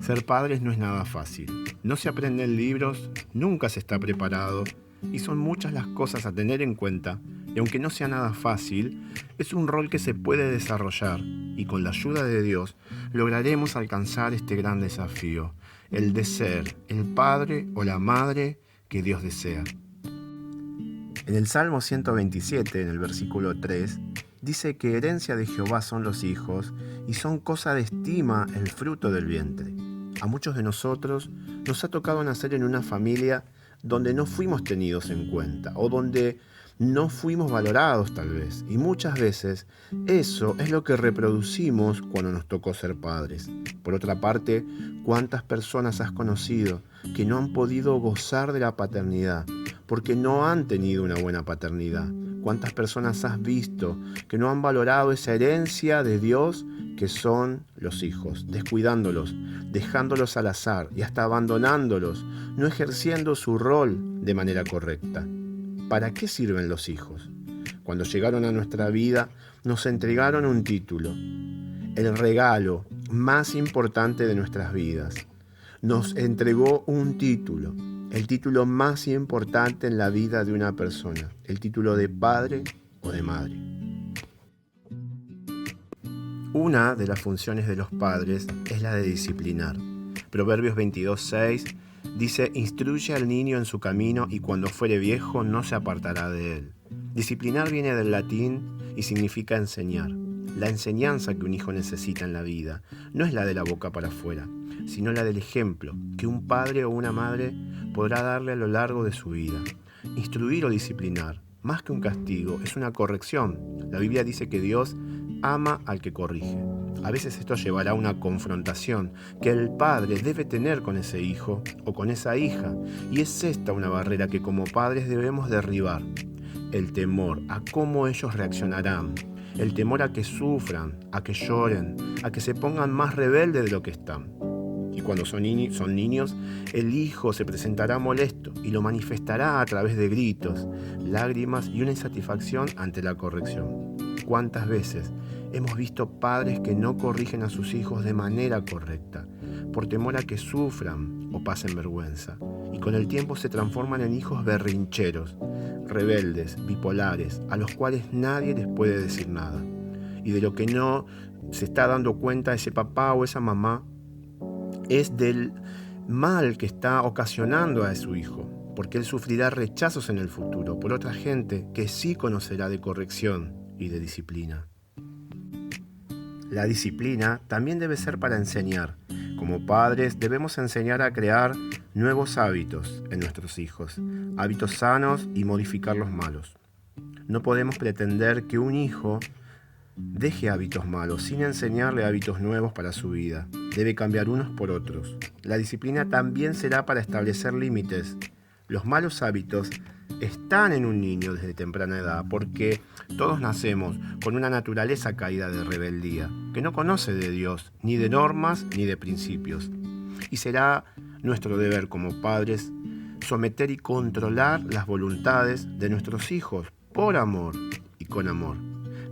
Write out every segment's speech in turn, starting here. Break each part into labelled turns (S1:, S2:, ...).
S1: Ser padres no es nada fácil. No se aprende en libros, nunca se está preparado y son muchas las cosas a tener en cuenta. Y aunque no sea nada fácil, es un rol que se puede desarrollar y con la ayuda de Dios lograremos alcanzar este gran desafío, el de ser el padre o la madre que Dios desea. En el Salmo 127, en el versículo 3, dice que herencia de Jehová son los hijos y son cosa de estima el fruto del vientre. A muchos de nosotros nos ha tocado nacer en una familia donde no fuimos tenidos en cuenta o donde no fuimos valorados tal vez. Y muchas veces eso es lo que reproducimos cuando nos tocó ser padres. Por otra parte, ¿cuántas personas has conocido que no han podido gozar de la paternidad porque no han tenido una buena paternidad? ¿Cuántas personas has visto que no han valorado esa herencia de Dios que son los hijos, descuidándolos, dejándolos al azar y hasta abandonándolos, no ejerciendo su rol de manera correcta? ¿Para qué sirven los hijos? Cuando llegaron a nuestra vida, nos entregaron un título, el regalo más importante de nuestras vidas. Nos entregó un título, el título más importante en la vida de una persona, el título de padre o de madre. Una de las funciones de los padres es la de disciplinar. Proverbios 22:6 dice: instruye al niño en su camino y cuando fuere viejo no se apartará de él. Disciplinar viene del latín y significa enseñar. La enseñanza que un hijo necesita en la vida no es la de la boca para afuera, sino la del ejemplo que un padre o una madre podrá darle a lo largo de su vida. Instruir o disciplinar, más que un castigo, es una corrección. La Biblia dice que Dios ama al que corrige. A veces esto llevará a una confrontación que el padre debe tener con ese hijo o con esa hija, y es esta una barrera que como padres debemos derribar. El temor a cómo ellos reaccionarán, el temor a que sufran, a que lloren, a que se pongan más rebeldes de lo que están. Y cuando son niños, el hijo se presentará molesto y lo manifestará a través de gritos, lágrimas y una insatisfacción ante la corrección. ¿Cuántas veces hemos visto padres que no corrigen a sus hijos de manera correcta, por temor a que sufran o pasen vergüenza? Y con el tiempo se transforman en hijos berrincheros, rebeldes, bipolares, a los cuales nadie les puede decir nada. Y de lo que no se está dando cuenta ese papá o esa mamá es del mal que está ocasionando a su hijo, porque él sufrirá rechazos en el futuro por otra gente que sí conocerá de corrección y de disciplina. La disciplina también debe ser para enseñar. Como padres debemos enseñar a crear nuevos hábitos en nuestros hijos, hábitos sanos y modificar los malos. No podemos pretender que un hijo deje hábitos malos sin enseñarle hábitos nuevos para su vida. Debe cambiar unos por otros. La disciplina también será para establecer límites. Los malos hábitos están en un niño desde temprana edad porque todos nacemos con una naturaleza caída de rebeldía, que no conoce de Dios, ni de normas, ni de principios. Y será nuestro deber como padres someter y controlar las voluntades de nuestros hijos por amor y con amor.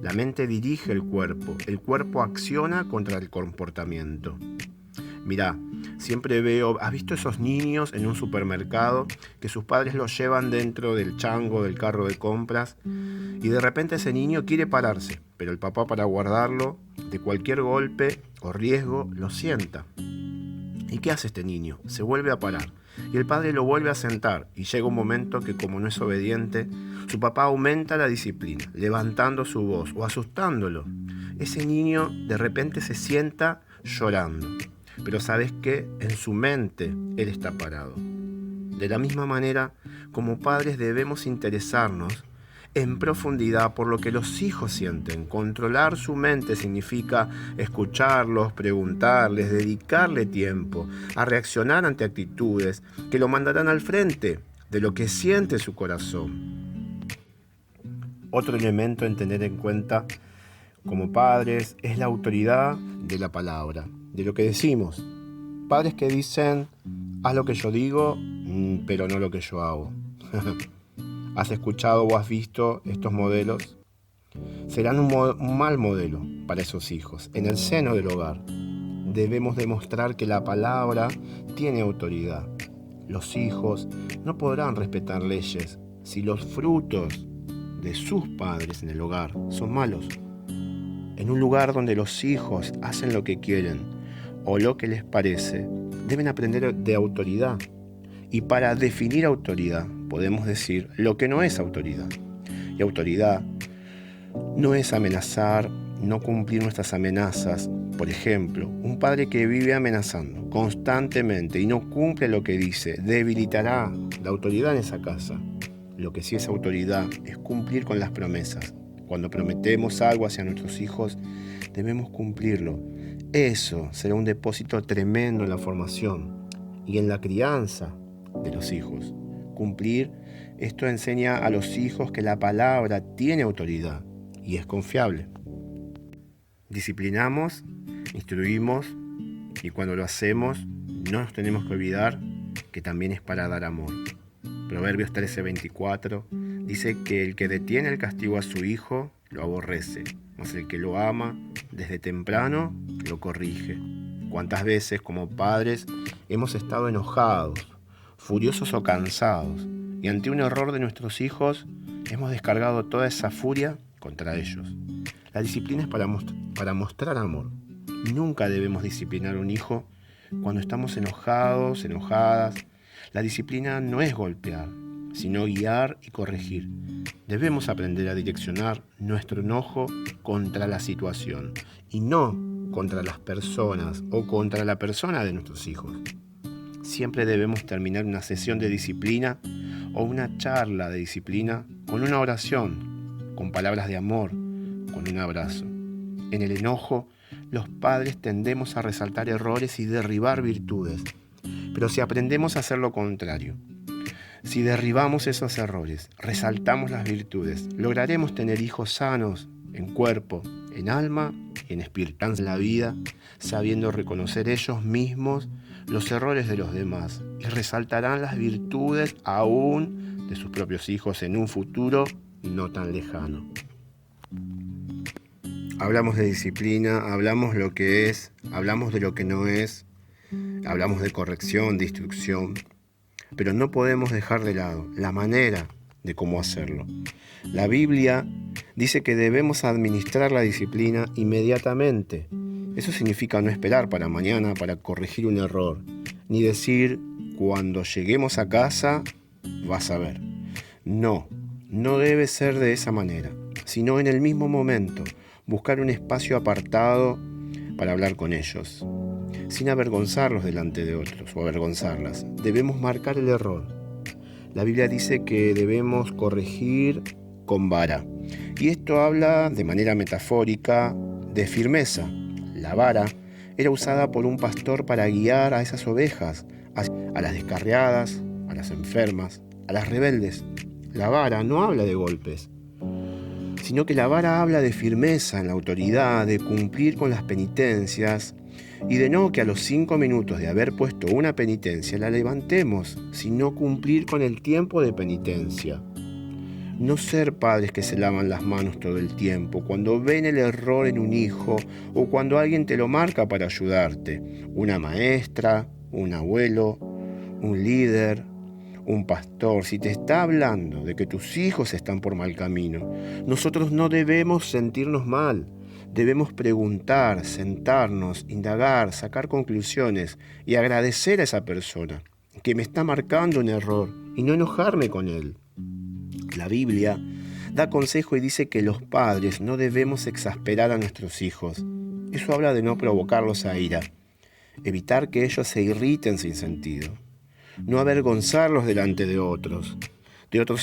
S1: La mente dirige el cuerpo acciona contra el comportamiento. Mirá, siempre veo, ¿has visto esos niños en un supermercado que sus padres los llevan dentro del chango, del carro de compras? Y de repente ese niño quiere pararse, pero el papá, para guardarlo de cualquier golpe o riesgo, lo sienta. ¿Y qué hace este niño? Se vuelve a parar. Y el padre lo vuelve a sentar. Y llega un momento que, como no es obediente, su papá aumenta la disciplina, levantando su voz o asustándolo. Ese niño de repente se sienta llorando. Pero ¿sabes qué? En su mente él está parado. De la misma manera, como padres debemos interesarnos en profundidad por lo que los hijos sienten. Controlar su mente significa escucharlos, preguntarles, dedicarle tiempo a reaccionar ante actitudes que lo mandarán al frente de lo que siente su corazón. Otro elemento en tener en cuenta como padres es la autoridad de la palabra, de lo que decimos. Padres que dicen: haz lo que yo digo, pero no lo que yo hago. ¿Has escuchado o has visto estos modelos? Serán un mal modelo para esos hijos en el seno del hogar. debemos demostrar que la palabra tiene autoridad. Los hijos no podrán respetar leyes si los frutos de sus padres en el hogar son malos. En un lugar donde los hijos hacen lo que quieren o lo que les parece, deben aprender de autoridad. Y para definir autoridad, podemos decir lo que no es autoridad. Y autoridad no es amenazar, no cumplir nuestras amenazas. Por ejemplo, un padre que vive amenazando constantemente y no cumple lo que dice, debilitará la autoridad en esa casa. Lo que sí es autoridad es cumplir con las promesas. Cuando prometemos algo hacia nuestros hijos, debemos cumplirlo. Eso será un depósito tremendo en la formación y en la crianza de los hijos. Cumplir, esto enseña a los hijos que la palabra tiene autoridad y es confiable. Disciplinamos, instruimos y cuando lo hacemos no nos tenemos que olvidar que también es para dar amor. Proverbios 13:24 dice que el que detiene el castigo a su hijo lo aborrece, mas el que lo ama desde temprano lo corrige. ¿Cuántas veces como padres hemos estado enojados, furiosos o cansados y ante un error de nuestros hijos hemos descargado toda esa furia contra ellos? La disciplina es para mostrar amor. Nunca debemos disciplinar a un hijo cuando estamos enojados, enojadas. La disciplina no es golpear, sino guiar y corregir. Debemos aprender a direccionar nuestro enojo contra la situación y no contra las personas o contra la persona de nuestros hijos. Siempre debemos terminar una sesión de disciplina o una charla de disciplina con una oración, con palabras de amor, con un abrazo. En el enojo, los padres tendemos a resaltar errores y derribar virtudes. Pero si aprendemos a hacer lo contrario, si derribamos esos errores, resaltamos las virtudes, lograremos tener hijos sanos en cuerpo, en alma y en espíritu. En la vida, sabiendo reconocer ellos mismos los errores de los demás y resaltarán las virtudes aún de sus propios hijos en un futuro no tan lejano. Hablamos de disciplina, hablamos lo que es, hablamos de lo que no es, hablamos de corrección, de instrucción, pero no podemos dejar de lado la manera de cómo hacerlo. La Biblia dice que debemos administrar la disciplina inmediatamente. Eso significa no esperar para mañana para corregir un error, ni decir, cuando lleguemos a casa, vas a ver. No debe ser de esa manera, sino en el mismo momento, buscar un espacio apartado para hablar con ellos, sin avergonzarlos delante de otros o avergonzarlas. Debemos marcar el error. La Biblia dice que debemos corregir con vara. Y esto habla de manera metafórica de firmeza. La vara era usada por un pastor para guiar a esas ovejas, a las descarriadas, a las enfermas, a las rebeldes. La vara no habla de golpes, sino que la vara habla de firmeza en la autoridad, de cumplir con las penitencias y de no que a los 5 minutos de haber puesto una penitencia la levantemos, sino cumplir con el tiempo de penitencia. No ser padres que se lavan las manos todo el tiempo, cuando ven el error en un hijo o cuando alguien te lo marca para ayudarte. Una maestra, un abuelo, un líder, un pastor, si te está hablando de que tus hijos están por mal camino, nosotros no debemos sentirnos mal. Debemos preguntar, sentarnos, indagar, sacar conclusiones y agradecer a esa persona que me está marcando un error y no enojarme con él. La Biblia da consejo y dice que los padres no debemos exasperar a nuestros hijos. Eso habla de no provocarlos a ira, evitar que ellos se irriten sin sentido, no avergonzarlos delante de otros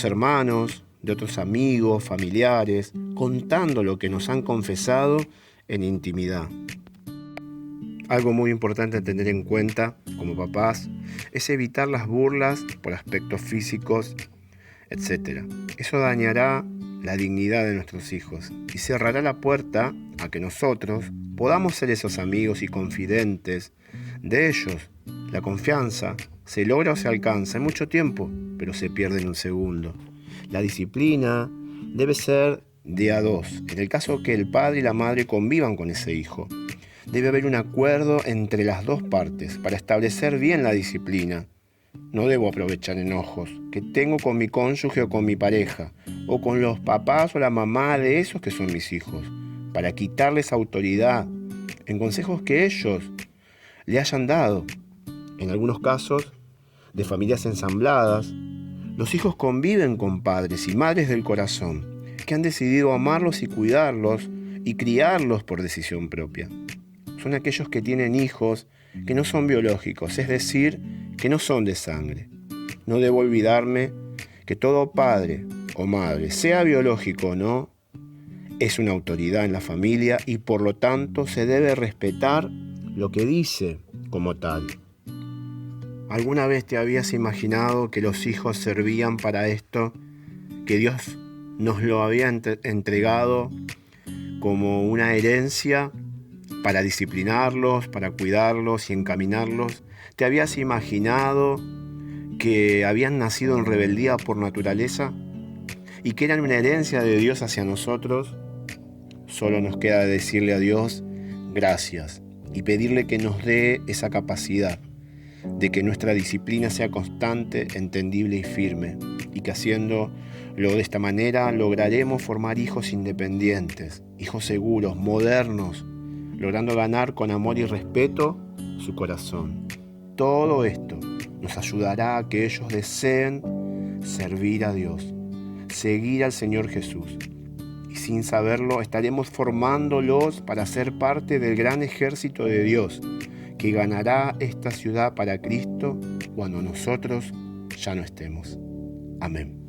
S1: hermanos, de otros amigos, familiares, contando lo que nos han confesado en intimidad. Algo muy importante a tener en cuenta como papás es evitar las burlas por aspectos físicos, etc. Eso dañará la dignidad de nuestros hijos y cerrará la puerta a que nosotros podamos ser esos amigos y confidentes de ellos. La confianza se logra o se alcanza en mucho tiempo, pero se pierde en un segundo. La disciplina debe ser de a dos, en el caso que el padre y la madre convivan con ese hijo. Debe haber un acuerdo entre las dos partes para establecer bien la disciplina. No debo aprovechar enojos que tengo con mi cónyuge o con mi pareja, o con los papás o la mamá de esos que son mis hijos, para quitarles autoridad en consejos que ellos le hayan dado. En algunos casos, de familias ensambladas, los hijos conviven con padres y madres del corazón, que han decidido amarlos y cuidarlos y criarlos por decisión propia. Son aquellos que tienen hijos que no son biológicos, es decir, que no son de sangre. No debo olvidarme que todo padre o madre, sea biológico o no, es una autoridad en la familia y por lo tanto se debe respetar lo que dice como tal. ¿Alguna vez te habías imaginado que los hijos servían para esto? ¿Que Dios nos lo había entregado como una herencia para disciplinarlos, para cuidarlos y encaminarlos? ¿Te habías imaginado que habían nacido en rebeldía por naturaleza y que eran una herencia de Dios hacia nosotros? Solo nos queda decirle a Dios gracias y pedirle que nos dé esa capacidad de que nuestra disciplina sea constante, entendible y firme, y que haciéndolo de esta manera lograremos formar hijos independientes, hijos seguros, modernos, logrando ganar con amor y respeto su corazón. Todo esto nos ayudará a que ellos deseen servir a Dios, seguir al Señor Jesús. Y sin saberlo estaremos formándolos para ser parte del gran ejército de Dios que ganará esta ciudad para Cristo cuando nosotros ya no estemos. Amén.